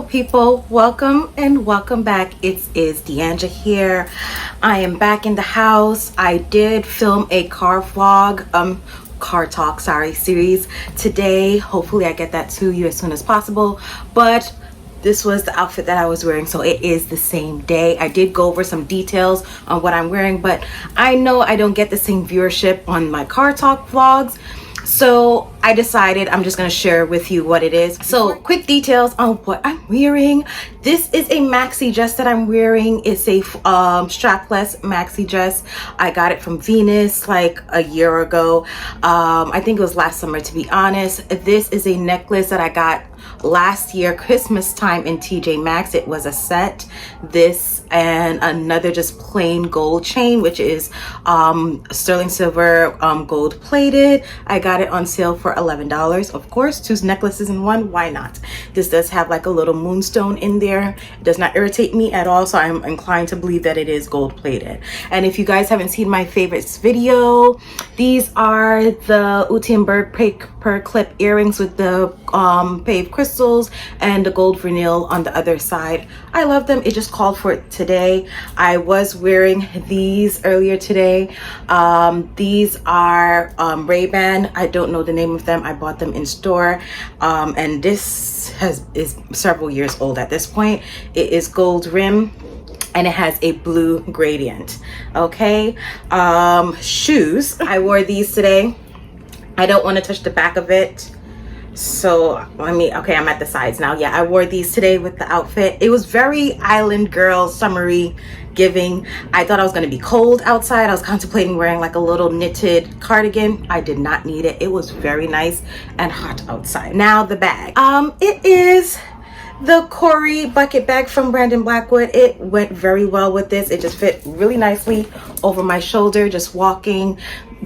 people, welcome and welcome back. It is Deanja here. I am back in the house. I did film a car vlog, car talk, series today. Hopefully I get that to you as soon as possible, but this was the outfit that I was wearing, so it is the same day. I did go over some details on what I'm wearing, but I know I don't get the same viewership on my car talk vlogs, so I decided I'm just going to share with you what it is. So quick details on what I'm wearing. This is a maxi dress that I'm wearing. It's a strapless maxi dress. I got it from Venus like a year ago. I think it was last summer, to be honest. This is a necklace that I got last year Christmas time in TJ Maxx. It was a set. This and another just plain gold chain, which is sterling silver, gold plated. I got it on sale for $11. Of course, 2 necklaces in one, why not? This does have like a little moonstone in there. It does not irritate me at all, so I'm inclined to believe that it is gold plated. And if you guys haven't seen my favorites video, these are the LOOONNNGGG per clip earrings with the paved crystals and the gold vernil on the other side. I love them. It just called for it today. I was wearing these earlier today. These are Ray-Ban. I don't know the name of them. I bought them in store, and this is several years old at this point. It is gold rim and it has a blue gradient. Okay, shoes. I wore these today. I don't want to touch the back of it, so okay, I'm at the sides now. Yeah, I wore these today with the outfit. It was very island girl summery giving. I thought I was going to be cold outside. I was contemplating wearing like a little knitted cardigan. I did not need it. It was very nice and hot outside. Now the bag. It is the Corey bucket bag from Brandon Blackwood. It went very well with this. It just fit really nicely over my shoulder, just walking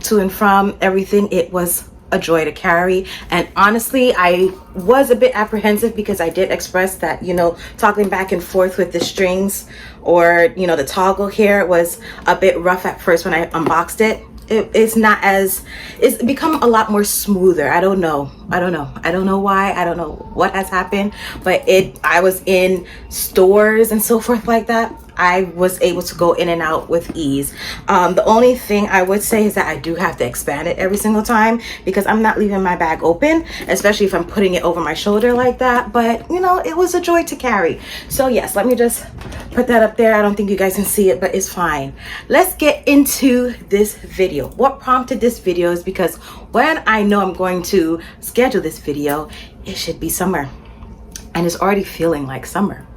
to and from everything. It was a joy to carry, and honestly I was a bit apprehensive because I did express that, you know, toggling back and forth with the strings, or you know, the toggle here was a bit rough at first when I unboxed it. It's become a lot more smoother. I don't know why. I don't know what has happened, but I was in stores and so forth like that. I was able to go in and out with ease. The only thing I would say is that I do have to expand it every single time because I'm not leaving my bag open, especially if I'm putting it over my shoulder like that. But you know, it was a joy to carry. So yes, let me just put that up there. I don't think you guys can see it, but it's fine. Let's get into this video. What prompted this video is because when I know I'm going to schedule this video, it should be summer, and it's already feeling like summer.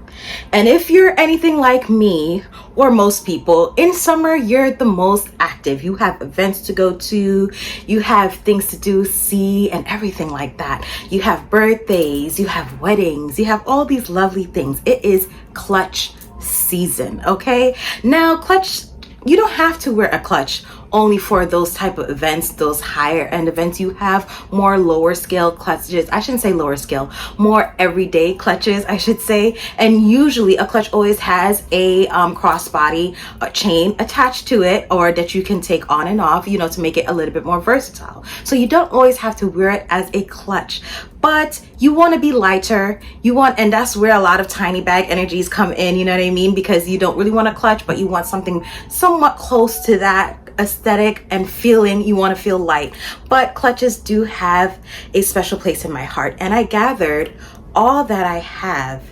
And if you're anything like me or most people, in summer you're the most active. You have events to go to, you have things to do, see, and everything like that. You have birthdays, you have weddings, you have all these lovely things. It is clutch season. Okay, now clutch, you don't have to wear a clutch only for those type of events, those higher end events. You have more lower scale clutches. I shouldn't say lower scale, more everyday clutches, I should say. And usually a clutch always has a crossbody chain attached to it, or that you can take on and off, you know, to make it a little bit more versatile. So you don't always have to wear it as a clutch, but you want to be lighter. And that's where a lot of tiny bag energies come in, you know what I mean? Because you don't really want a clutch, but you want something somewhat close to that aesthetic and feeling. You want to feel light, but clutches do have a special place in my heart. And I gathered all that I have,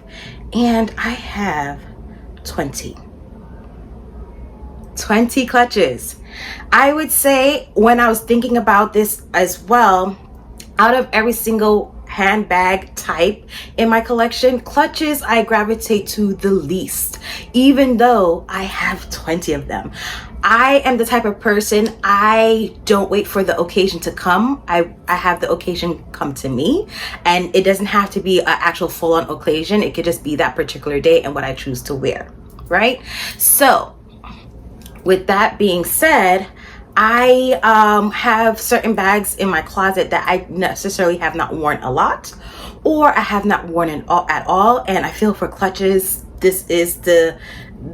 and I have 20 clutches. I would say, when I was thinking about this as well, out of every single handbag type in my collection, clutches I gravitate to the least, even though I have 20 of them. I am the type of person, I don't wait for the occasion to come. I have the occasion come to me, and it doesn't have to be an actual full-on occasion. It could just be that particular day and what I choose to wear, right? So with that being said, I have certain bags in my closet that I necessarily have not worn a lot, or I have not worn at all. And I feel for clutches, this is the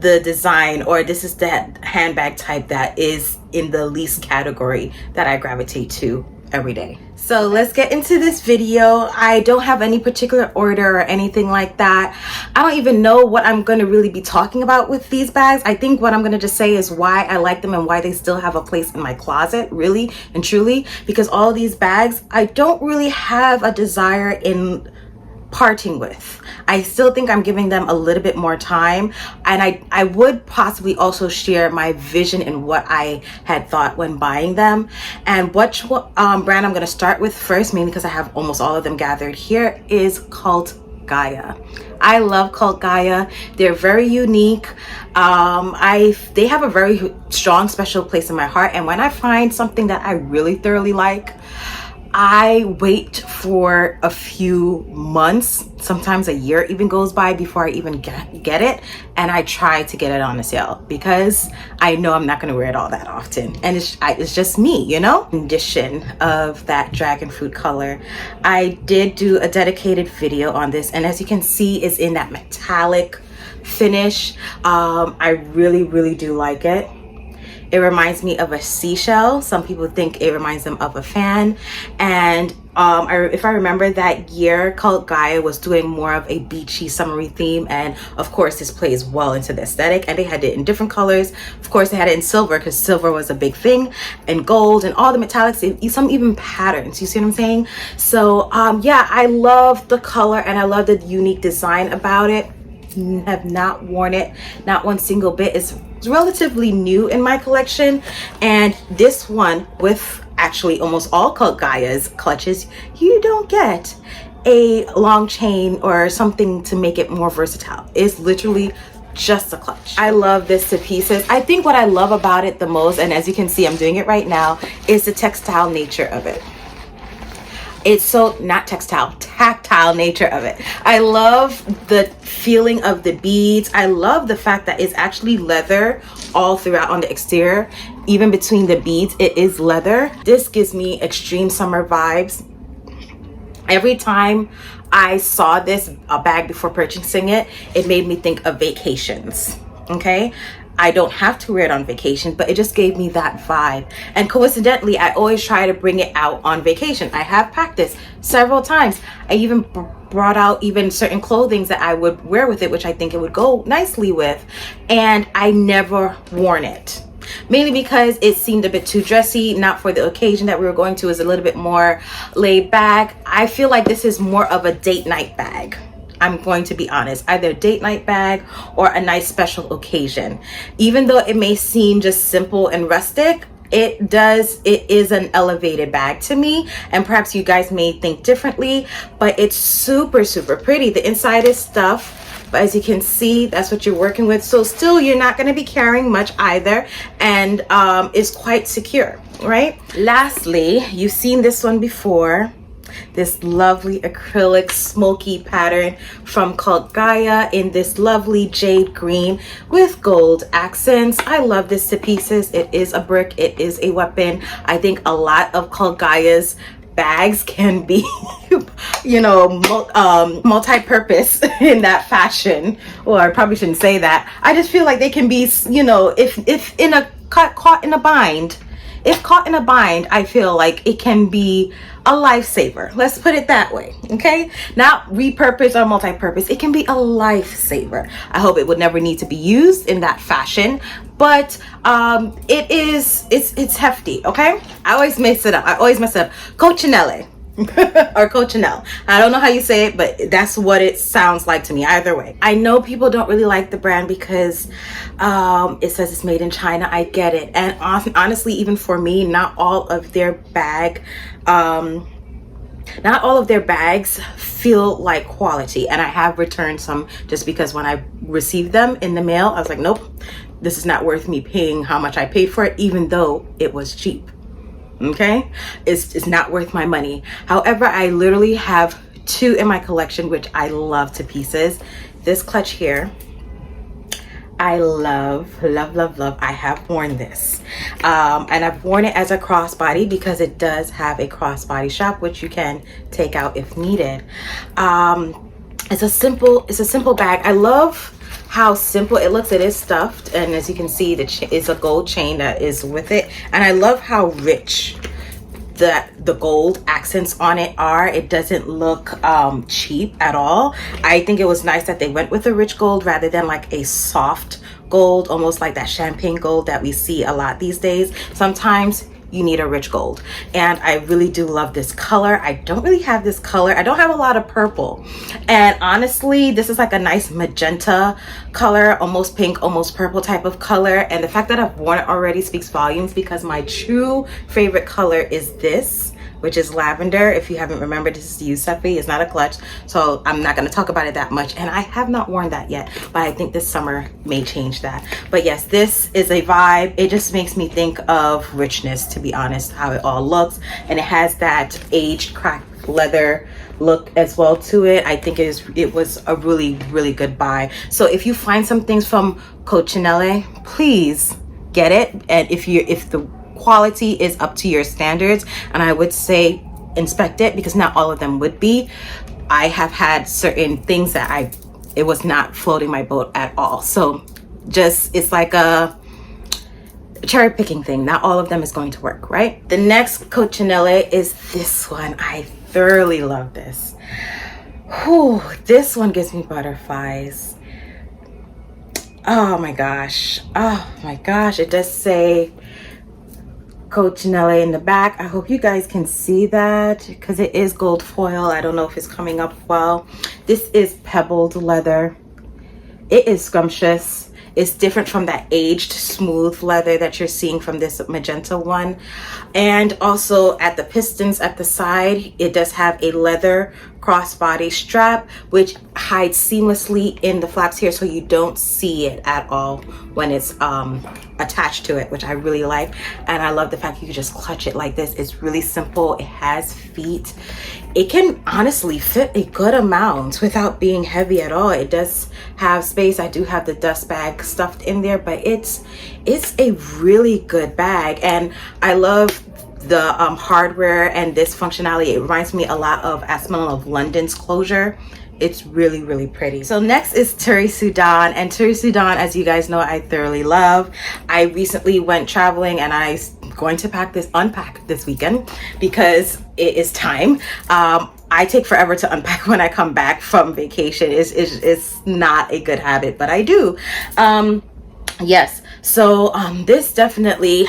design, or this is that handbag type that is in the least category that I gravitate to every day. So let's get into this video. I don't have any particular order or anything like that. I don't even know what I'm going to really be talking about with these bags. I think what I'm going to just say is why I like them and why they still have a place in my closet, really and truly, because all these bags I don't really have a desire in parting with. I still think I'm giving them a little bit more time, and I would possibly also share my vision and what I had thought when buying them. And what brand I'm going to start with first, mainly because I have almost all of them gathered here, is Cult Gaia. I love Cult Gaia. They're very unique. They have a very strong special place in my heart, and when I find something that I really thoroughly like, I wait for a few months, sometimes a year even goes by before I even get it, and I try to get it on a sale because I know I'm not going to wear it all that often, and it's just me, you know. Condition of that dragon fruit color. I did do a dedicated video on this, and as you can see, it's in that metallic finish. I really do like it. It reminds me of a seashell. Some people think it reminds them of a fan. And if I remember that year, Cult Gaia was doing more of a beachy, summery theme. And of course, this plays well into the aesthetic. And they had it in different colors. Of course, they had it in silver because silver was a big thing. And gold and all the metallics, some even patterns. You see what I'm saying? So yeah, I love the color and I love the unique design about it. Have not worn it, not one single bit. It's relatively new in my collection, and this one, with actually almost all Cult Gaia's clutches, you don't get a long chain or something to make it more versatile. It's literally just a clutch. I love this to pieces. I think what I love about it the most, and as you can see I'm doing it right now, is the textile nature of it. It's so not textile, tactile nature of it. I love the feeling of the beads. I love the fact that it's actually leather all throughout on the exterior. Even between the beads, it is leather. This gives me extreme summer vibes. Every time I saw this bag before purchasing it, it made me think of vacations, okay? I don't have to wear it on vacation, but it just gave me that vibe. And coincidentally, I always try to bring it out on vacation. I have practiced several times. I even brought out even certain clothing that I would wear with it, which I think it would go nicely with. And I never worn it. Mainly because it seemed a bit too dressy, not for the occasion that we were going to. Is a little bit more laid back. I feel like this is more of a date night bag. I'm going to be honest, either a date night bag or a nice special occasion. Even though it may seem just simple and rustic, it is an elevated bag to me, and perhaps you guys may think differently, but it's super pretty. The inside is stuff, but as you can see, that's what you're working with. So still, you're not going to be carrying much either, and it's quite secure, right? Lastly, you've seen this one before. This lovely acrylic smoky pattern from Cult Gaia in this lovely jade green with gold accents. I love this to pieces. It is a brick. It is a weapon. I think a lot of Cult Gaia's bags can be you know, multi-purpose in that fashion. Well, I probably shouldn't say that. I just feel like they can be, you know, if in a caught in a bind. If caught in a bind, I feel like it can be a lifesaver. Let's put it that way, okay? Not repurpose or multi-purpose. It can be a lifesaver. I hope it would never need to be used in that fashion, but it's hefty, okay? I always mess it up. Cocchinelle. or Cocchinelle. I don't know how you say it, but that's what it sounds like to me. Either way, I know people don't really like the brand because it says it's made in China. I get it, and honestly, even for me, not all of their bags feel like quality, and I have returned some just because when I received them in the mail, I was like, nope, this is not worth me paying how much I paid for it, even though it was cheap. Okay, it's not worth my money. However, I literally have two in my collection which I love to pieces. This clutch here, I love. I have worn this and I've worn it as a crossbody because it does have a crossbody strap which you can take out if needed. It's a simple bag. I love how simple it looks. It is stuffed, and as you can see, it's a gold chain that is with it, and I love how rich that the gold accents on it are. It doesn't look cheap at all. I think it was nice that they went with a rich gold rather than like a soft gold, almost like that champagne gold that we see a lot these days. Sometimes you need a rich gold, and I really do love this color. I don't really have this color. I don't have a lot of purple, and honestly this is like a nice magenta color, almost pink, almost purple type of color, and the fact that I've worn it already speaks volumes because my true favorite color is this, which is lavender. If you haven't remembered, this is the Yusufi. It's not a clutch, so I'm not going to talk about it that much, and I have not worn that yet, but I think this summer may change that. But yes, this is a vibe. It just makes me think of richness, to be honest, how it all looks, and it has that aged cracked leather look as well to it. I think it was a really good buy. So if you find some things from Cocinelle, please get it, and if the quality is up to your standards, and I would say inspect it, because not all of them would be. I have had certain things that it was not floating my boat at all. So just, it's like a cherry picking thing. Not all of them is going to work, right? The next Cocinelle is this one. I thoroughly love this. Whew, this one gives me butterflies. Oh my gosh. Oh my gosh. It does say Cocinelle in the back. I hope you guys can see that because it is gold foil. I don't know if it's coming up well. This is pebbled leather. It is scrumptious. It's different from that aged smooth leather that you're seeing from this magenta one. And also at the pistons at the side, it does have a leather crossbody strap which hides seamlessly in the flaps here, so you don't see it at all when it's attached to it, which I really like. And I love the fact you can just clutch it like this. It's really simple. It has feet. It can honestly fit a good amount without being heavy at all. It does have space. I do have the dust bag stuffed in there, but it's a really good bag, and I love the hardware and this functionality. It reminds me a lot of Asmel of London's closure. It's really pretty. So next is Turi Sudan, and Turi Sudan, as you guys know, I thoroughly love. I recently went traveling, and I'm going to unpack this weekend because it is time. I take forever to unpack when I come back from vacation. It's not a good habit, but I do. Yes, so this definitely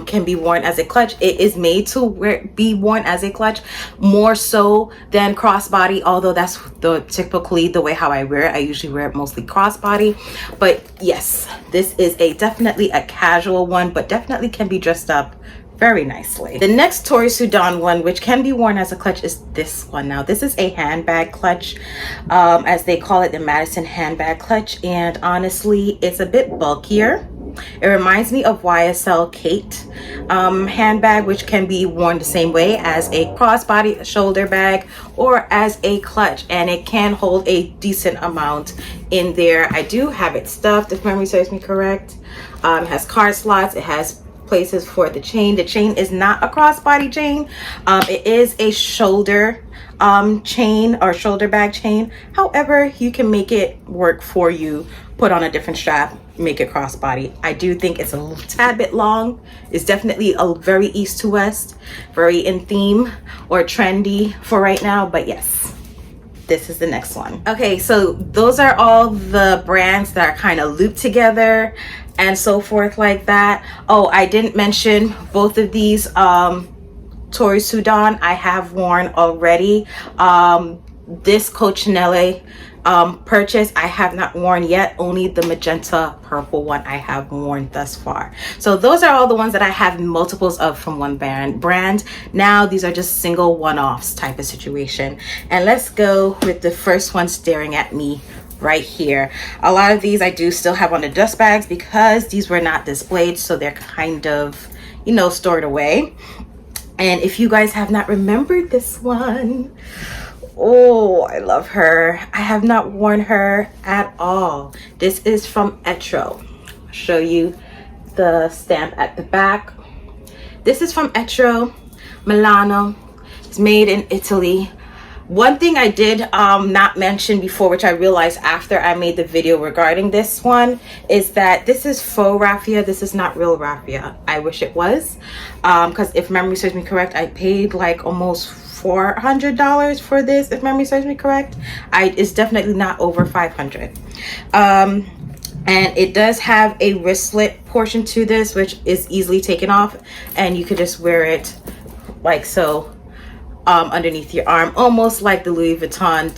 can be worn as a clutch. It is made to be worn as a clutch more so than crossbody, although that's typically the way how I wear it. I usually wear it mostly crossbody, but yes, this is definitely a casual one, but definitely can be dressed up very nicely. The next Turi Sudan one, which can be worn as a clutch, is this one. Now this is a handbag clutch, as they call it, the Madison handbag clutch, and honestly it's a bit bulkier. It reminds me of YSL Kate handbag, which can be worn the same way as a crossbody shoulder bag or as a clutch, and it can hold a decent amount in there. I do have it stuffed, if memory serves me correct. It has card slots. It has places for the chain. The chain is not a crossbody chain. It is a shoulder chain or shoulder bag chain. However, you can make it work for you. Put on a different strap, make it crossbody. I do think it's a tad bit long. It's definitely a very east to west, very in theme or trendy for right now, but yes, this is the next one. Okay, so those are all the brands that are kind of looped together and so forth like that. Oh, I didn't mention both of these Turi Sudan I have worn already. This Cocinelle purchase I have not worn yet. Only the magenta purple one I have worn thus far. So those are all the ones that I have multiples of from one brand. Now these are just single one-offs type of situation. And let's go with the first one staring at me right here. A lot of these I do still have on the dust bags because these were not displayed, so they're kind of, you know, stored away. And if you guys have not remembered this one, oh, I love her. I have not worn her at all. This is from Etro. I'll show you the stamp at the back. This is from Etro, Milano. It's made in Italy. One thing I did not mention before, which I realized after I made the video regarding this one, is that this is faux raffia. This is not real raffia. I wish it was, because if memory serves me correct, I paid like almost $400 for this, if memory serves me correct. It's definitely not over 500. And it does have a wristlet portion to this, which is easily taken off, and you could just wear it like so, underneath your arm, almost like the Louis Vuitton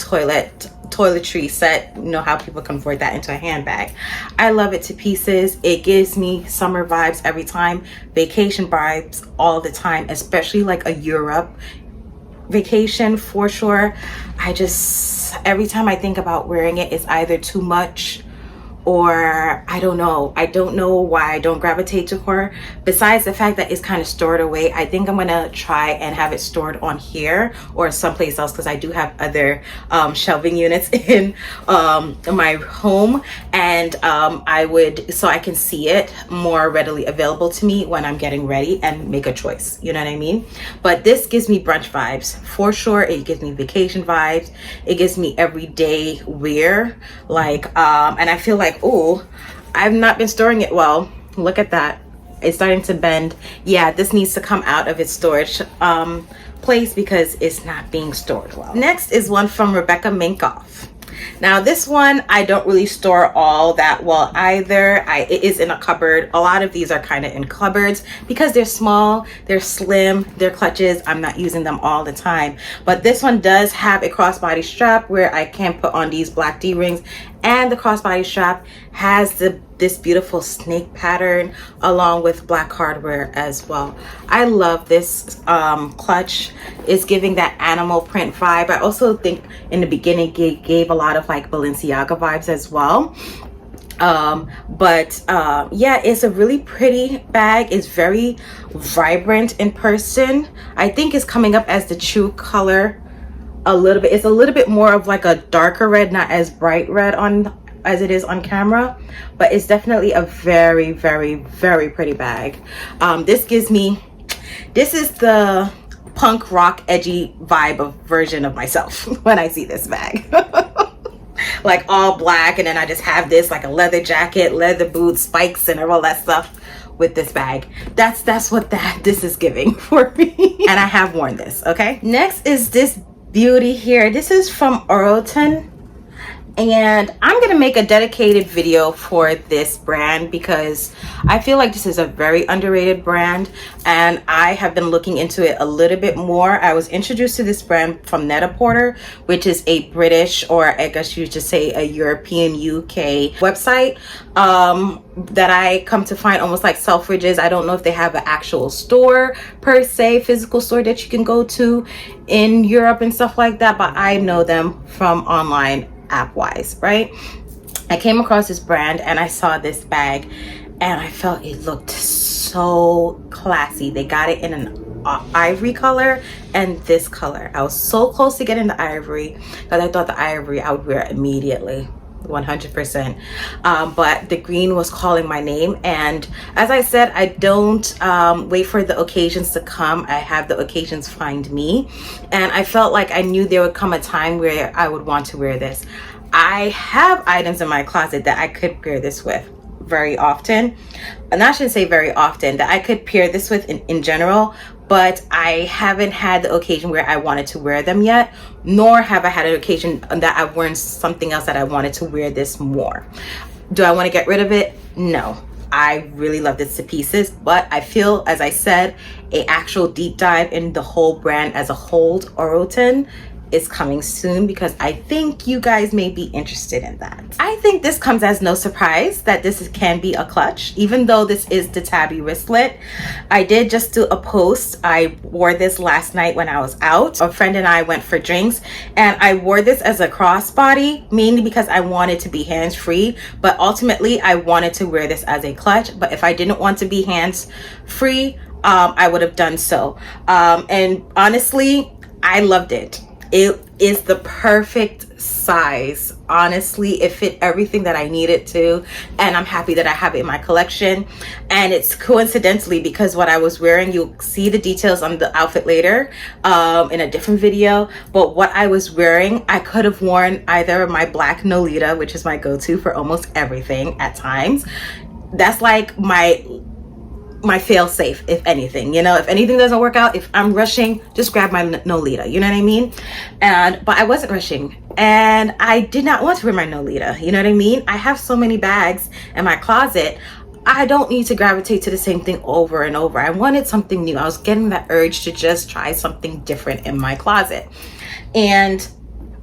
toiletry set. You know how people convert that into a handbag. I love it to pieces. It gives me summer vibes every time, vacation vibes all the time, especially like a Europe vacation for sure. Every time I think about wearing it, it's either too much, or I don't know why I don't gravitate to her, besides the fact that it's kind of stored away. I think I'm gonna try and have it stored on here or someplace else, because I do have other shelving units in my home, and so I can see it more readily available to me when I'm getting ready and make a choice, you know what I mean? But this gives me brunch vibes for sure. It gives me vacation vibes. It gives me everyday wear, like and I feel like, oh, I've not been storing it well. Look at that, it's starting to bend. Yeah, this needs to come out of its storage place because it's not being stored well. Next is one from Rebecca Minkoff. Now this one I don't really store all that well either. It is in a cupboard. A lot of these are kind of in cupboards because they're small, they're slim, they're clutches. I'm not using them all the time. But this one does have a crossbody strap where I can put on these black D-rings, and the crossbody strap has this beautiful snake pattern along with black hardware as well. I love this clutch. It's giving that animal print vibe. I also think in the beginning gave a lot of like Balenciaga vibes as well. Yeah, it's a really pretty bag. It's very vibrant in person. I think it's coming up as the true color a little bit. It's a little bit more of like a darker red, not as bright red as it is on camera, but it's definitely a very, very, very pretty bag. This is the punk rock edgy vibe version of myself when I see this bag. Like all black, and then I just have this like a leather jacket, leather boots, spikes, and all that stuff with this bag. That's what this is giving for me. And I have worn this. Okay, next is this beauty here. This is from Oroton, and I'm gonna make a dedicated video for this brand because I feel like this is a very underrated brand, and I have been looking into it a little bit more. I was introduced to this brand from Net-a-Porter, which is a British, or I guess you should say a European UK website that I come to find almost like Selfridges. I don't know if they have an actual store per se, physical store that you can go to in Europe and stuff like that, but I know them from online app wise, right? I came across this brand and I saw this bag and I felt it looked so classy. They got it in an ivory color and this color. I was so close to getting the ivory because I thought the ivory I would wear immediately, 100%. But the green was calling my name, and as I said, I don't wait for the occasions to come. I have the occasions find me, and I felt like I knew there would come a time where I would want to wear this. I have items in my closet that I could wear this with very often, and I shouldn't say very often, that I could pair this with in general, but I haven't had the occasion where I wanted to wear them yet, nor have I had an occasion that I've worn something else that I wanted to wear this more. Do I want to get rid of it? No. I really love this to pieces, but I feel, as I said, an actual deep dive in the whole brand as a whole, Oroton, is coming soon because I think you guys may be interested in that. I think this comes as no surprise that this can be a clutch, even though this is the tabby wristlet. I did just do a post. I wore this last night when I was out. A friend and I went for drinks, and I wore this as a crossbody, mainly because I wanted to be hands-free, but ultimately I wanted to wear this as a clutch. But if I didn't want to be hands-free, I would have done so. And honestly, I loved it. is the perfect size. Honestly, it fit everything that I needed to, and I'm happy that I have it in my collection. And it's coincidentally because what I was wearing, you'll see the details on the outfit later in a different video, but what I was wearing, I could have worn either my black Nolita, which is my go-to for almost everything at times. That's like my fail safe, if anything, you know, if anything doesn't work out, if I'm rushing, just grab my Nolita, you know what I mean? But I wasn't rushing, and I did not want to wear my Nolita, you know what I mean? I have so many bags in my closet. I don't need to gravitate to the same thing over and over. I wanted something new. I was getting that urge to just try something different in my closet, and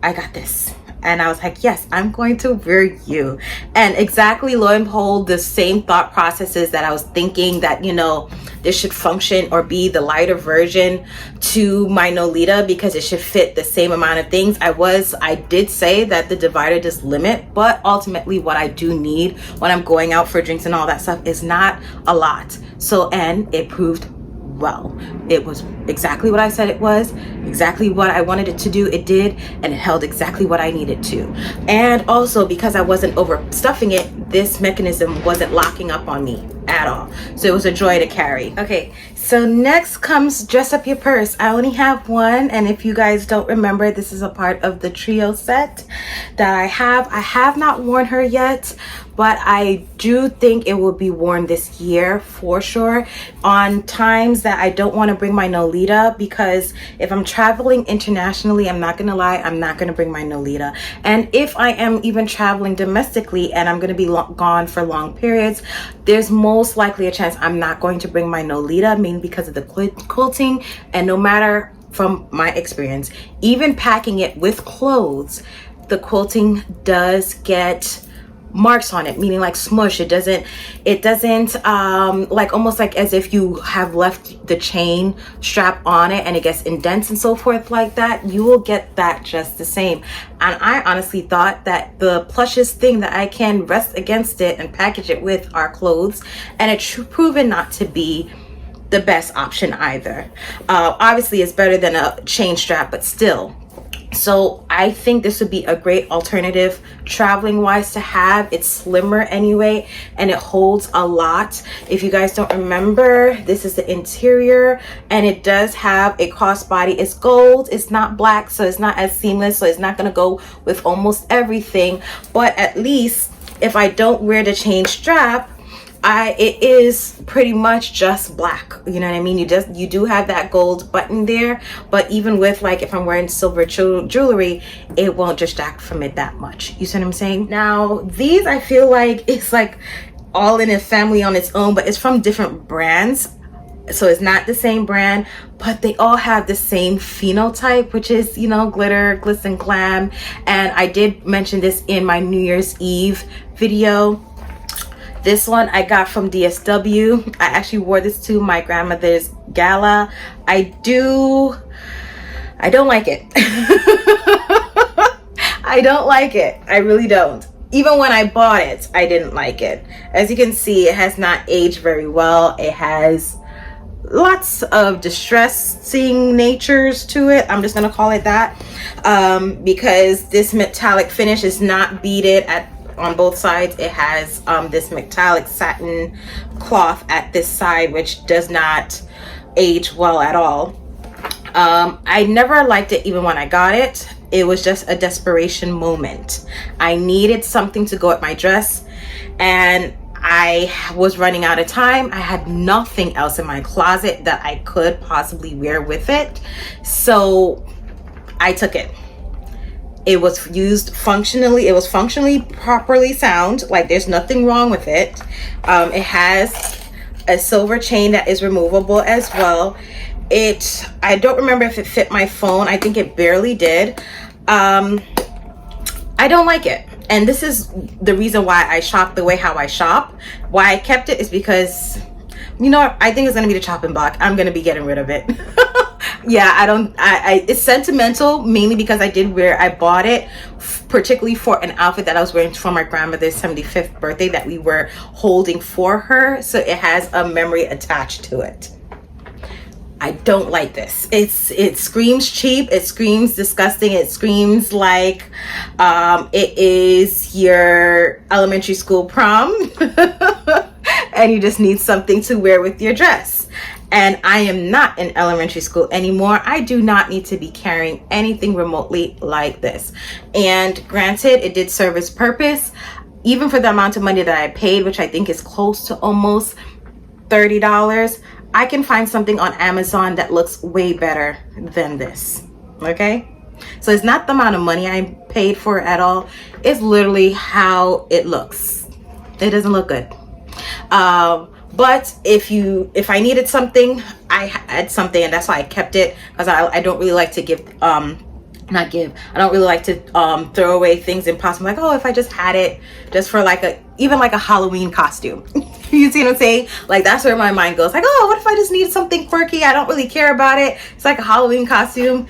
I got this. And I was like, yes, I'm going to wear you. And exactly, lo and behold, the same thought processes that I was thinking that, you know, this should function or be the lighter version to my Nolita because it should fit the same amount of things. I did say that the divider does limit, but ultimately what I do need when I'm going out for drinks and all that stuff is not a lot. So, and it proved well. It was exactly what I said it was, exactly what I wanted it to do. It did, and it held exactly what I needed to. And also because I wasn't overstuffing it, this mechanism wasn't locking up on me at all. So it was a joy to carry. Okay, so next comes dress up your purse. I only have one, and if you guys don't remember, this is a part of the trio set that I have. I have not worn her yet, but I do think it will be worn this year for sure on times that I don't want to bring my Nolita, because if I'm traveling internationally, I'm not gonna lie, I'm not gonna bring my Nolita. And if I am even traveling domestically and I'm gonna be gone for long periods, there's most likely a chance I'm not going to bring my Nolita, mainly because of the quilting. And no matter, from my experience, even packing it with clothes, the quilting does get marks on it, meaning like smush. It doesn't like almost like as if you have left the chain strap on it and it gets indents and so forth like that. You will get that just the same. And I honestly thought that the plushest thing that I can rest against it and package it with are clothes, and it's proven not to be the best option either. Obviously it's better than a chain strap, but still. So I think this would be a great alternative traveling wise to have. It's slimmer anyway, and it holds a lot. If you guys don't remember, this is the interior, and it does have a crossbody. It's gold, it's not black, so it's not as seamless, so it's not going to go with almost everything. But at least if I don't wear the chain strap, it is pretty much just black, you know what I mean? You do have that gold button there, but even with, like, if I'm wearing silver jewelry, it won't distract from it that much. You see what I'm saying? Now these, I feel like it's like all in a family on its own, but it's from different brands, so it's not the same brand, but they all have the same phenotype, which is, you know, glitter, glitz and glam. And I did mention this in my New Year's Eve video. This one I got from DSW. I actually wore this to my grandmother's gala. I don't like it. I don't like it. I really don't. Even when I bought it, I didn't like it. As you can see, it has not aged very well. It has lots of distressing natures to it. I'm just gonna call it that, because this metallic finish is not beaded on both sides. It has this metallic satin cloth at this side, which does not age well at all. I never liked it even when I got it. It was just a desperation moment. I needed something to go with my dress, and I was running out of time. I had nothing else in my closet that I could possibly wear with it, so I took it. It was used functionally. It was functionally properly sound. Like, there's nothing wrong with it. It has a silver chain that is removable as well. I don't remember if it fit my phone. I think it barely did. I don't like it. And this is the reason why I shop the way how I shop. Why I kept it is because, you know, I think it's going to be the chopping block. I'm going to be getting rid of it. Yeah, it's sentimental, mainly because I bought it particularly for an outfit that I was wearing for my grandmother's 75th birthday that we were holding for her. So it has a memory attached to it. I don't like this. It screams cheap. It screams disgusting. It screams like it is your elementary school prom and you just need something to wear with your dress. And I am not in elementary school anymore. I do not need to be carrying anything remotely like this. And granted, it did serve its purpose. Even for the amount of money that I paid, which I think is close to almost $30, I can find something on Amazon that looks way better than this. Okay? So it's not the amount of money I paid for it at all. It's literally how it looks. It doesn't look good. But if I needed something, I had something, and that's why I kept it, because I don't really like to give I don't really like to throw away things impossible. Like, oh, if I just had it just for like even like a Halloween costume. You see what I'm saying? Like, that's where my mind goes. Like, oh, what if I just need something quirky? I don't really care about it. It's like a Halloween costume,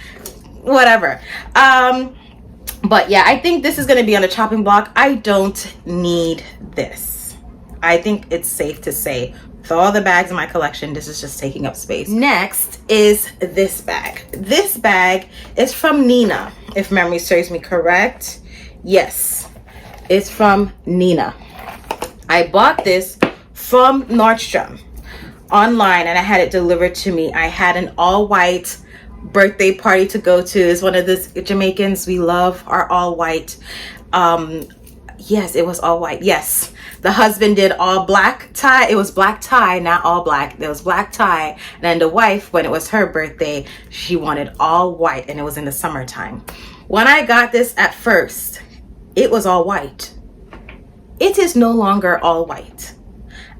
whatever. But yeah, I think this is going to be on the chopping block. I don't need this. I think it's safe to say, with all the bags in my collection, this is just taking up space. Next is this bag. This bag is from Nina, if memory serves me correct. Yes, it's from Nina. I bought this from Nordstrom online, and I had it delivered to me. I had an all-white birthday party to go to. It's one of the Jamaicans we love are all white. Yes, it was all white. Yes. The husband did all black tie. It was black tie, not all black. There was black tie. And then the wife, when it was her birthday, she wanted all white, and it was in the summertime. When I got this at first, it was all white. It is no longer all white.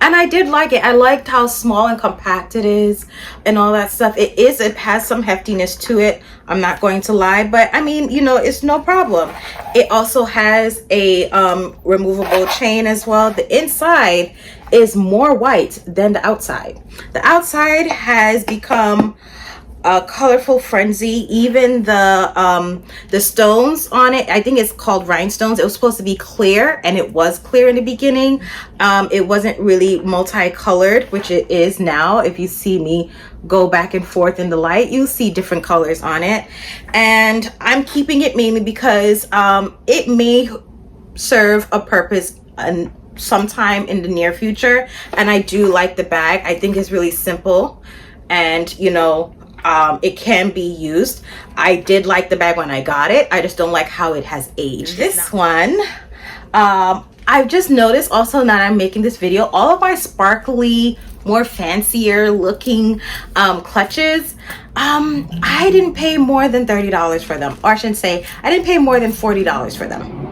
And I did like it. I liked how small and compact it is and all that stuff. It has some heftiness to it. I'm not going to lie, but I mean, you know, it's no problem. It also has a removable chain as well. The inside is more white than the outside. The outside has become a colorful frenzy. Even the stones on it, I think it's called rhinestones. It was supposed to be clear, and it was clear in the beginning. It wasn't really multicolored, which it is now. If you see me go back and forth in the light, you'll see different colors on it. And I'm keeping it mainly because it may serve a purpose and sometime in the near future. And I do like the bag. I think it's really simple, and you know, it can be used. I did like the bag when I got it. I just don't like how it has aged. This one, I've just noticed also, now that I'm making this video, all of my sparkly, more fancier looking clutches, I didn't pay more than $30 for them. Or I shouldn't say, I didn't pay more than $40 for them.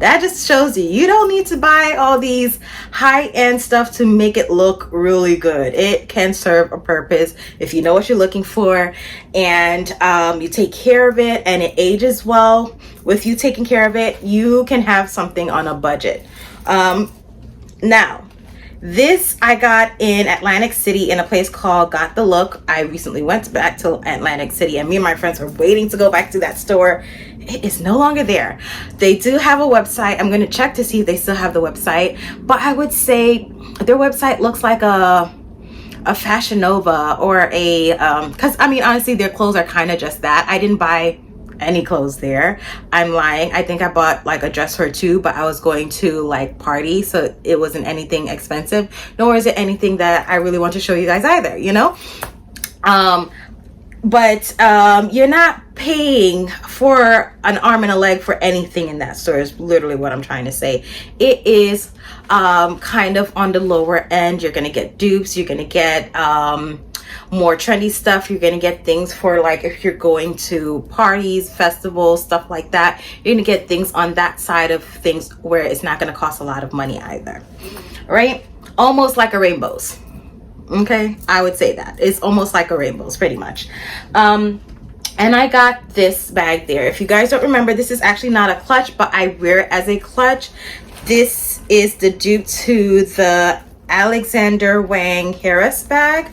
That just shows you don't need to buy all these high-end stuff to make it look really good. It can serve a purpose if you know what you're looking for, and you take care of it, and it ages well. With you taking care of it, you can have something on a budget. Now, this I got in Atlantic City in a place called Got the Look. I recently went back to Atlantic City, and me and my friends were waiting to go back to that store. It is no longer there. They do have a website. I'm going to check to see if they still have the website, but I would say their website looks like a Fashion Nova or a because I mean, honestly, their clothes are kind of just that. I didn't buy any clothes there. I'm lying. I think I bought like a dress or two, but I was going to like party, so it wasn't anything expensive, nor is it anything that I really want to show you guys either, you know. But you're not paying for an arm and a leg for anything in that store, is literally what I'm trying to say. It is kind of on the lower end. You're gonna get dupes, you're gonna get more trendy stuff, you're gonna get things for like if you're going to parties, festivals, stuff like that. You're gonna get things on that side of things where it's not gonna cost a lot of money either, right? Almost like a Rainbows. Okay, I would say that it's almost like a Rainbows, pretty much. And I got this bag there. If you guys don't remember, this is actually not a clutch, but I wear it as a clutch. This is the dupe to the Alexander Wang Harris bag.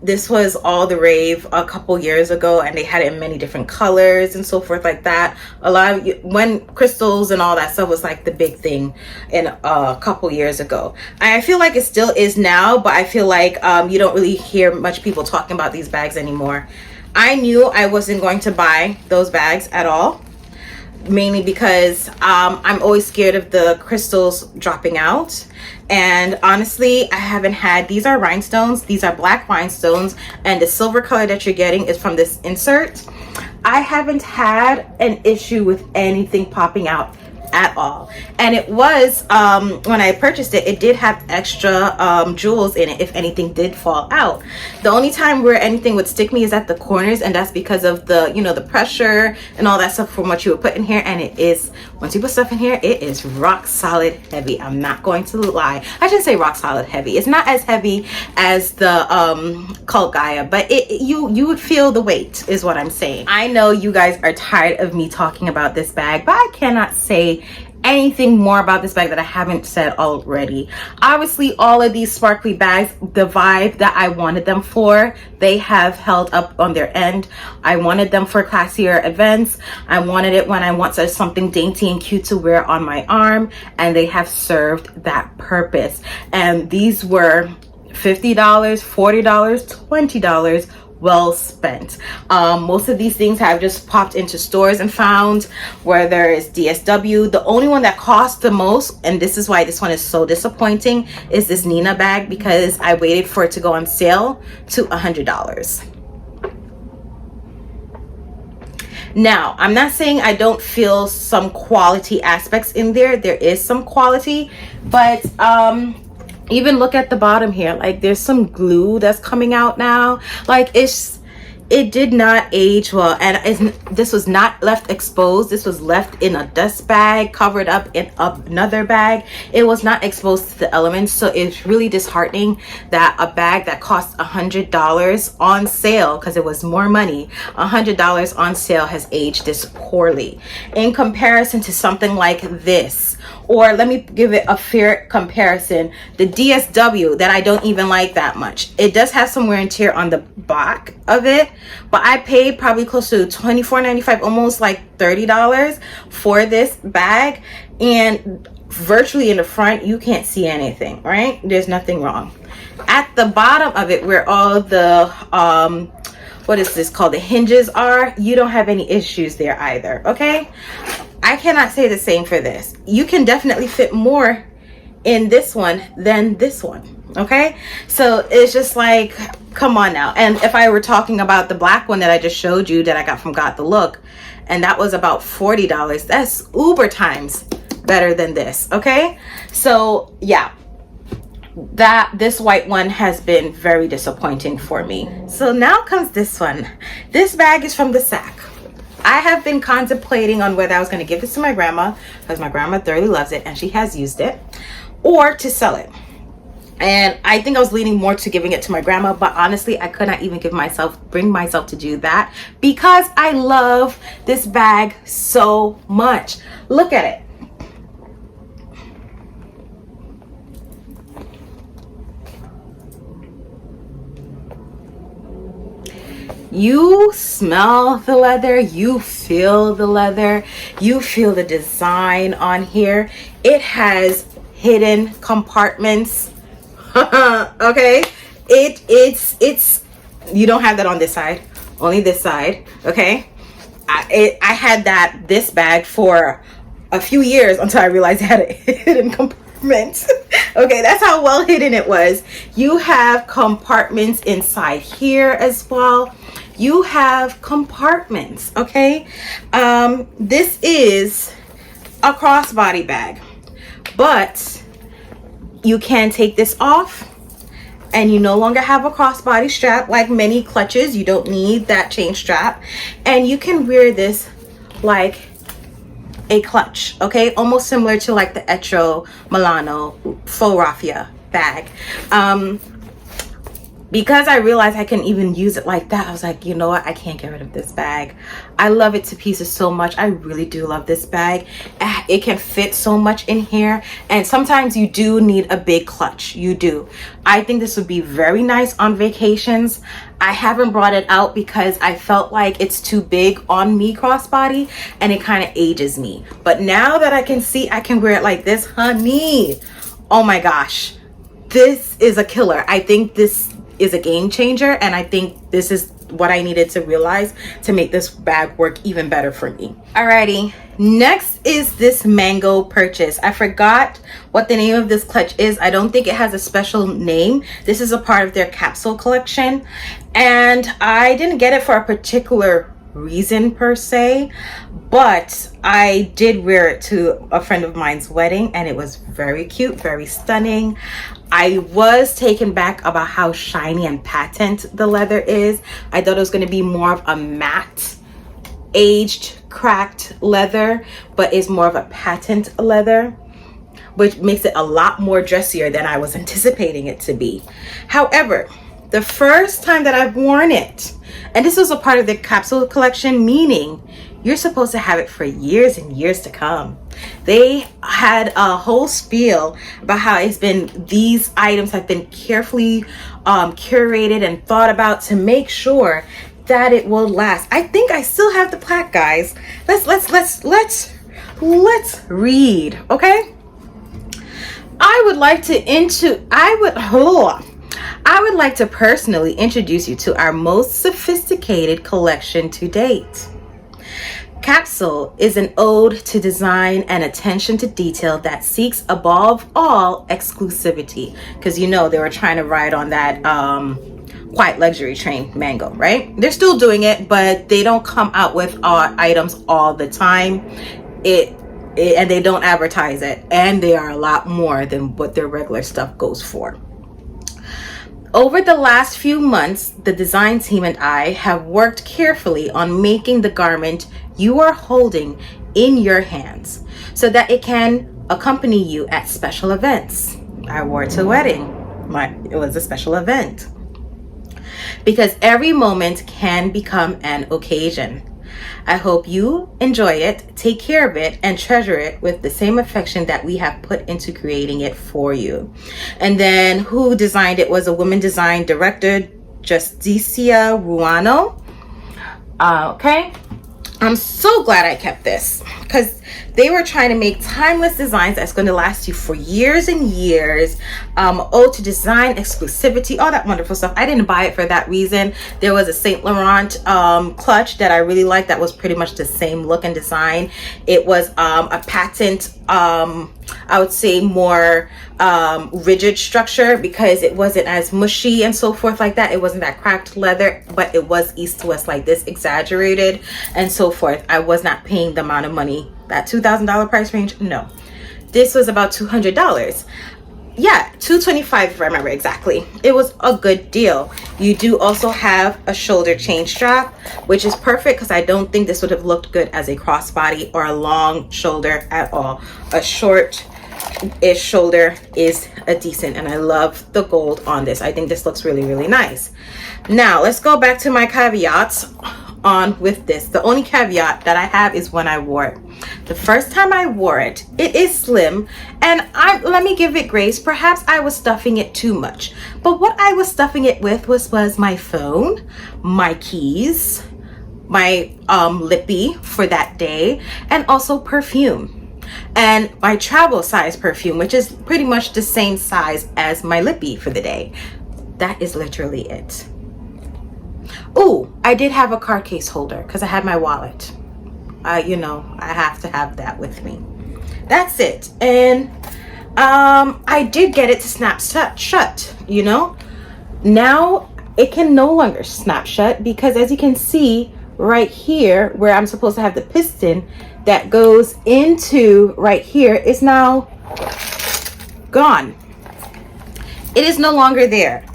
This was all the rave a couple years ago, and they had it in many different colors and so forth like that. A lot of when crystals and all that stuff was like the big thing in a couple years ago. I feel like it still is now, but I feel like you don't really hear much people talking about these bags anymore. I knew I wasn't going to buy those bags at all, mainly because I'm always scared of the crystals dropping out. And honestly, I haven't had, these are rhinestones, these are black rhinestones, and the silver color that you're getting is from this insert. I haven't had an issue with anything popping out at all. And it was when I purchased it, it did have extra jewels in it if anything did fall out. The only time where anything would stick me is at the corners, and that's because of the, you know, the pressure and all that stuff from what you would put in here. And it is, once you put stuff in here, it is rock solid heavy. I'm not going to lie. I shouldn't say rock solid heavy. It's not as heavy as the Cult Gaia, but you would feel the weight is what I'm saying. I know you guys are tired of me talking about this bag, but I cannot say anything more about this bag that I haven't said already. Obviously, all of these sparkly bags, the vibe that I wanted them for, they have held up on their end. I wanted them for classier events. I wanted it when I want something dainty and cute to wear on my arm, and they have served that purpose. And these were $50, $40, $20 well spent. Most of these things have just popped into stores and found, where there is DSW. The only one that costs the most, and this is why this one is so disappointing, is this Nina bag, because I waited for it to go on sale to $100. Now, I'm not saying I don't feel some quality aspects in there. There is some quality, but even look at the bottom here, like there's some glue that's coming out now. Like it did not age well, and this was not left exposed. This was left in a dust bag, covered up in another bag. It was not exposed to the elements. So it's really disheartening that a bag that costs $100 on sale, because it was more money, $100 on sale, has aged this poorly in comparison to something like this. Or let me give it a fair comparison, the DSW that I don't even like that much. It does have some wear and tear on the back of it, but I paid probably close to $24.95, almost like $30 for this bag. And virtually in the front, you can't see anything, right? There's nothing wrong. At the bottom of it, where all the what is this called, the hinges are, you don't have any issues there either. Okay, I cannot say the same for this. You can definitely fit more in this one than this one. Okay, so it's just like, come on now. And if I were talking about the black one that I just showed you that I got from Got the Look, and that was about $40, that's uber times better than this. Okay, so yeah, this white one has been very disappointing for me. So now comes this one. This bag is from the Sack. I have been contemplating on whether I was going to give this to my grandma, because my grandma thoroughly loves it and she has used it, or to sell it. And I think I was leaning more to giving it to my grandma, but honestly, I could not even bring myself to do that, because I love this bag so much. Look at it. You smell the leather, you feel the leather, you feel the design on here. It has hidden compartments. Okay, it's you don't have that on this side, only this side. Okay, I had this bag for a few years until I realized it had a hidden compartment. Okay, that's how well hidden it was. You have compartments inside here as well. You have compartments. Okay, this is a crossbody bag, but you can take this off and you no longer have a crossbody strap like many clutches. You don't need that chain strap, and you can wear this like a clutch. Okay, almost similar to like the Etro Milano faux raffia bag. because I realized I can even use it like that, I was like, you know what, I can't get rid of this bag. I love it to pieces so much. I really do love this bag. It can fit so much in here, and sometimes you do need a big clutch. You do. I think this would be very nice on vacations. I haven't brought it out because I felt like it's too big on me crossbody and it kind of ages me. But now that I can see I can wear it like this, honey, oh my gosh, this is a killer. I think this is a game changer, and I think this is what I needed to realize to make this bag work even better for me. Alrighty, next is this mango purchase. I forgot what the name of this clutch is. I don't think it has a special name. This is a part of their capsule collection, and I didn't get it for a particular reason per se, but I did wear it to a friend of mine's wedding, and it was very cute, very stunning. I was taken back about how shiny and patent the leather is. I thought it was going to be more of a matte, aged, cracked leather, but it's more of a patent leather, which makes it a lot more dressier than I was anticipating it to be. However, the first time that I've worn it, and this was a part of the capsule collection, meaning you're supposed to have it for years and years to come. They had a whole spiel about how it's been, these items have been carefully curated and thought about to make sure that it will last. I think I still have the plaque, guys. Let's read, okay? I would like to personally introduce you to our most sophisticated collection to date. Capsule is an ode to design and attention to detail that seeks above all exclusivity, because you know they were trying to ride on that quiet luxury train, Mango, right? They're still doing it, but they don't come out with items all the time. And they don't advertise it, and they are a lot more than what their regular stuff goes for. Over the last few months, the design team and I have worked carefully on making the garment you are holding in your hands so that it can accompany you at special events. I wore it to a wedding. It was a special event. Because every moment can become an occasion. I hope you enjoy it, take care of it, and treasure it with the same affection that we have put into creating it for you. And then who designed it was a woman design director, Justicia Ruano. Okay. I'm so glad I kept this because they were trying to make timeless designs that's going to last you for years and years. Ode to design, exclusivity, all that wonderful stuff. I didn't buy it for that reason. There was a Saint Laurent clutch that I really liked that was pretty much the same look and design. It was a patent, I would say more rigid structure because it wasn't as mushy and so forth like that. It wasn't that cracked leather, but it was east to west like this, exaggerated and so forth. I was not paying the amount of money, that $2,000 price range. No, this was about $200. Yeah, $225 if I remember exactly. It was a good deal. You do also have a shoulder chain strap, which is perfect because I don't think this would have looked good as a crossbody or a long shoulder at all. A short-ish shoulder is a decent, and I love the gold on this. I think this looks really, really nice. Now, let's go back to my caveats on with this. The only caveat that I have is when I wore it. The first time I wore it, it is slim, and let me give it grace. Perhaps I was stuffing it too much, but what I was stuffing it with was my phone, my keys, my lippy for that day, and also perfume, and my travel size perfume, which is pretty much the same size as my lippy for the day. That is literally it. Oh, I did have a card case holder because I had my wallet. You know, I have to have that with me. That's it. And I did get it to snap shut, you know. Now it can no longer snap shut because, as you can see right here where I'm supposed to have the piston that goes into right here, is now gone. It is no longer there.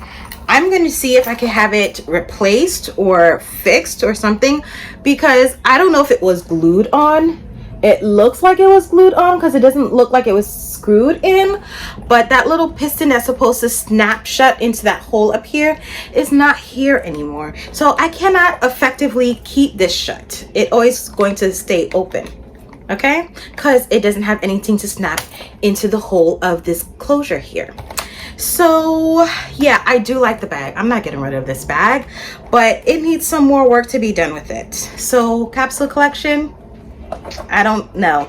I'm going to see if I can have it replaced or fixed or something, because I don't know if it was glued on It looks like it was glued on because it doesn't look like it was screwed in, but that little piston that's supposed to snap shut into that hole up here is not here anymore. So I cannot effectively keep this shut. It always going to stay open, okay? Because it doesn't have anything to snap into the hole of this closure here. So yeah, I do like the bag. I'm not getting rid of this bag, but it needs some more work to be done with it. So capsule collection, I don't know.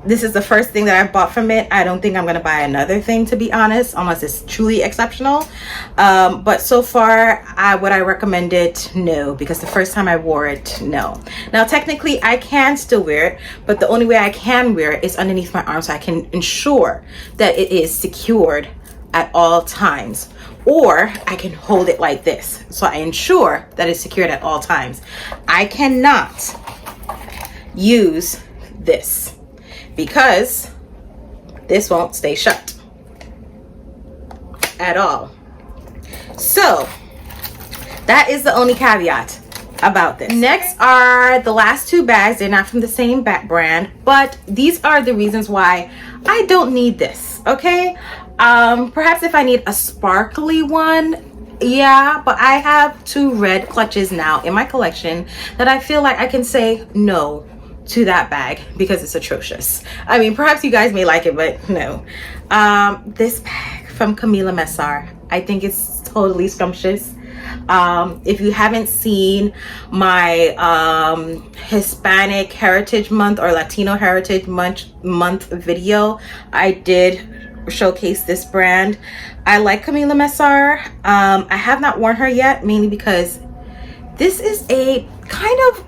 This is the first thing that I bought from it. I don't think I'm gonna buy another thing, to be honest, unless it's truly exceptional. But so far, would I recommend it? No, because the first time I wore it, no. Now technically I can still wear it, but the only way I can wear it is underneath my arm, so I can ensure that it is secured at all times, or I can hold it like this, so I ensure that it's secured at all times. I cannot use this because this won't stay shut at all. So that is the only caveat about this. Next are the last two bags. They're not from the same brand, but these are the reasons why I don't need this, okay? Perhaps if I need a sparkly one, yeah, but I have two red clutches now in my collection that I feel like I can say no to that bag because it's atrocious. I mean, perhaps you guys may like it, but no. This bag from Camila Messar, I think it's totally scrumptious. If you haven't seen my Hispanic Heritage Month or Latino Heritage Month video, I did showcase this brand. I like Camila Messar. I have not worn her yet, mainly because this is a kind of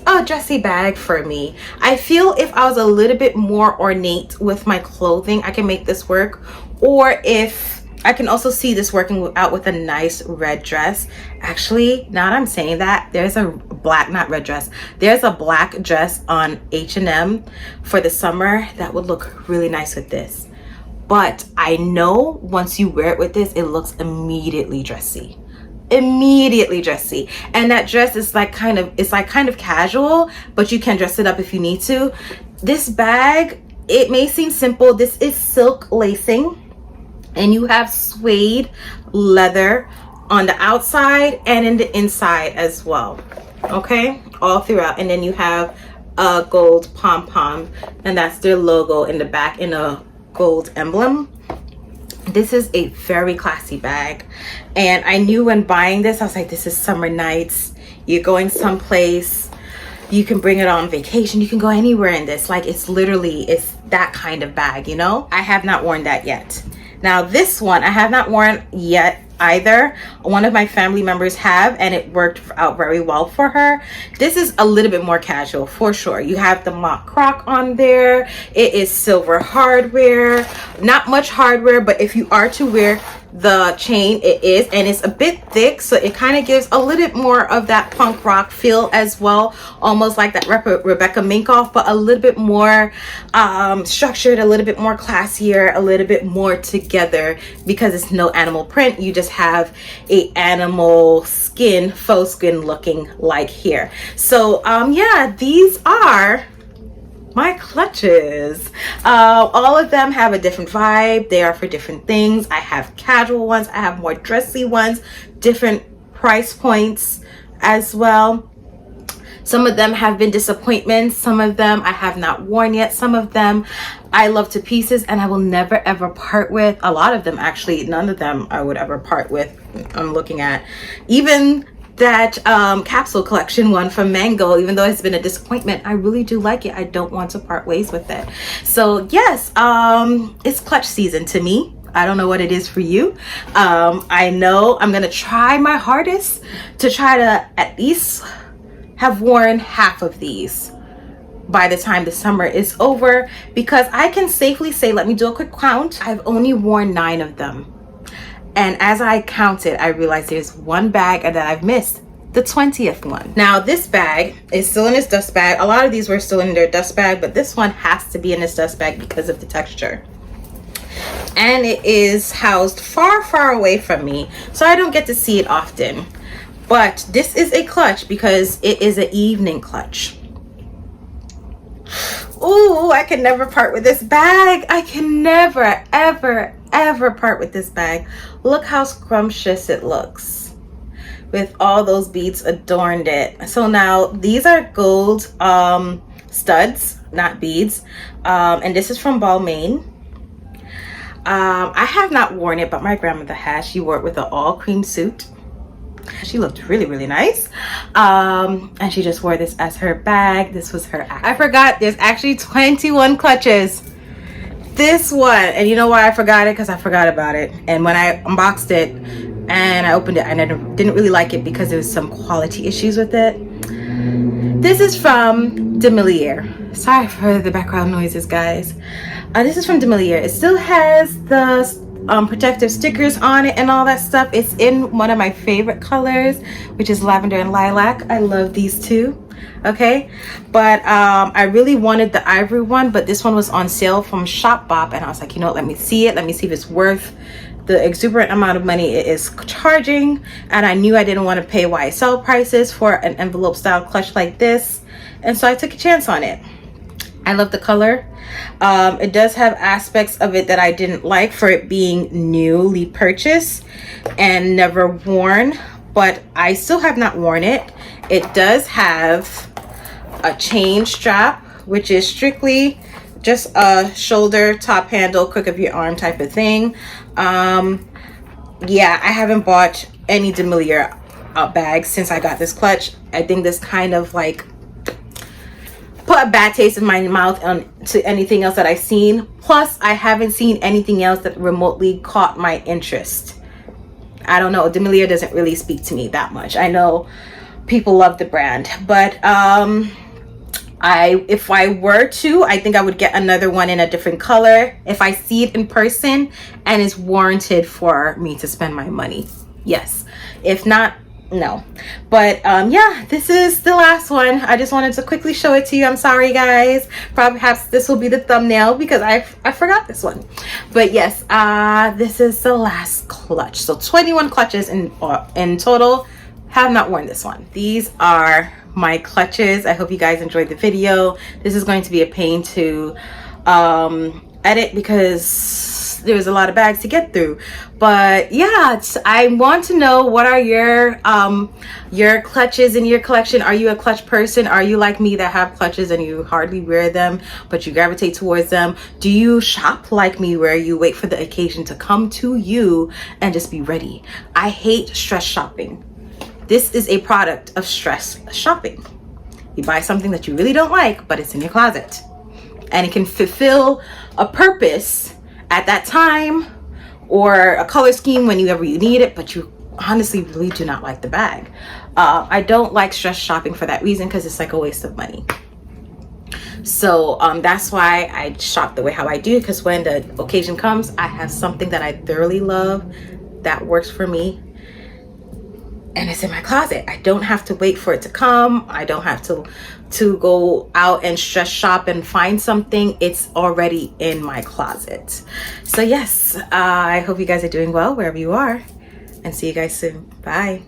a dressy bag for me. I feel if I was a little bit more ornate with my clothing, I can make this work. Or if I can also see this working out with a nice red dress. Actually, now that I'm saying that, there's a black, not red dress, there's a black dress on H&M for the summer that would look really nice with this. But I know once you wear it with this, it looks immediately dressy. Immediately dressy. And that dress is like kind of casual, but you can dress it up if you need to. This bag, it may seem simple. This is silk lacing, and you have suede leather on the outside and in the inside as well, okay, all throughout. And then you have a gold pom-pom, and that's their logo in the back in a gold emblem. This is a very classy bag, and I knew when buying this, I was like, this is summer nights, you're going someplace, you can bring it on vacation, you can go anywhere in this. Like, it's that kind of bag, you know. I have not worn that yet. Now this one I have not worn yet either. One of my family members have, and it worked out very well for her. This is a little bit more casual for sure. You have the mock croc on there. It is silver hardware, not much hardware, but if you are to wear the chain, it is, and it's a bit thick, so it kind of gives a little bit more of that punk rock feel as well, almost like that Rebecca Minkoff, but a little bit more structured, a little bit more classier, a little bit more together, because it's no animal print. You just have a animal skin, faux skin looking like here. So yeah, these are my clutches. All of them have a different vibe. They are for different things. I have casual ones, I have more dressy ones, different price points as well. Some of them have been disappointments. Some of them I have not worn yet. Some of them I love to pieces and I will never ever part with. A lot of them, actually, none of them I would ever part with. I'm looking at even that capsule collection one from Mango. Even though it's been a disappointment, I really do like it. I don't want to part ways with it. So yes, it's clutch season to me. I don't know what it is for you. I know I'm gonna try my hardest to try to at least have worn half of these by the time the summer is over, because I can safely say, let me do a quick count, I've only worn 9 of them. And as I counted, I realized there's one bag that I've missed, the 20th one. Now this bag is still in its dust bag. A lot of these were still in their dust bag, but this one has to be in its dust bag because of the texture. And it is housed far, far away from me, so I don't get to see it often. But this is a clutch because it is an evening clutch. Ooh, I can never part with this bag. I can never, ever, ever part with this bag. Look how scrumptious it looks with all those beads adorned it. So now these are gold studs, not beads. And this is from Balmain. I have not worn it, but my grandmother has. She wore it with an all cream suit. She looked really, really nice. And she just wore this as her bag. This was her. I forgot there's actually 21 clutches. This one, and you know why I forgot it? Because I forgot about it. And when I unboxed it and I opened it, I didn't really like it because there was some quality issues with it. This is from Demilier. Sorry for the background noises, guys. This is from Demilier. It still has the protective stickers on it and all that stuff. It's in one of my favorite colors, which is lavender and lilac. I love these two. Okay, but I really wanted the ivory one, but this one was on sale from Shopbop, and I was like, you know what, let me see it. Let me see if it's worth the exuberant amount of money it is charging. And I knew I didn't want to pay YSL prices for an envelope style clutch like this, and so I took a chance on it. I love the color. It does have aspects of it that I didn't like for it being newly purchased and never worn, but I still have not worn it. It does have a chain strap, which is strictly just a shoulder, top handle, crook of your arm type of thing. Yeah, I haven't bought any Demilier bags since I got this clutch. I think this kind of like put a bad taste in my mouth to anything else that I've seen. Plus, I haven't seen anything else that remotely caught my interest. I don't know. Demilier doesn't really speak to me that much. I know people love the brand, but if I were to, I think I would get another one in a different color if I see it in person and it's warranted for me to spend my money. Yes. If not, no. But yeah, this is the last one. I just wanted to quickly show it to you. I'm sorry, guys. Perhaps this will be the thumbnail because I forgot this one. But yes, this is the last clutch. So 21 clutches in total. Have not worn this one. These are my clutches. I hope you guys enjoyed the video. This is going to be a pain to edit because there's a lot of bags to get through. But yeah, I want to know, what are your clutches in your collection? Are you a clutch person? Are you like me that have clutches and you hardly wear them but you gravitate towards them? Do you shop like me where you wait for the occasion to come to you and just be ready? I hate stress shopping. This is a product of stress shopping. You buy something that you really don't like, but it's in your closet. And it can fulfill a purpose at that time or a color scheme whenever you need it, but you honestly really do not like the bag. I don't like stress shopping for that reason, because it's like a waste of money. So that's why I shop the way how I do, because when the occasion comes, I have something that I thoroughly love that works for me, and it's in my closet. I don't have to wait for it to come. I don't have to go out and stress shop and find something. It's already in my closet. So yes, I hope you guys are doing well wherever you are, and see you guys soon. Bye.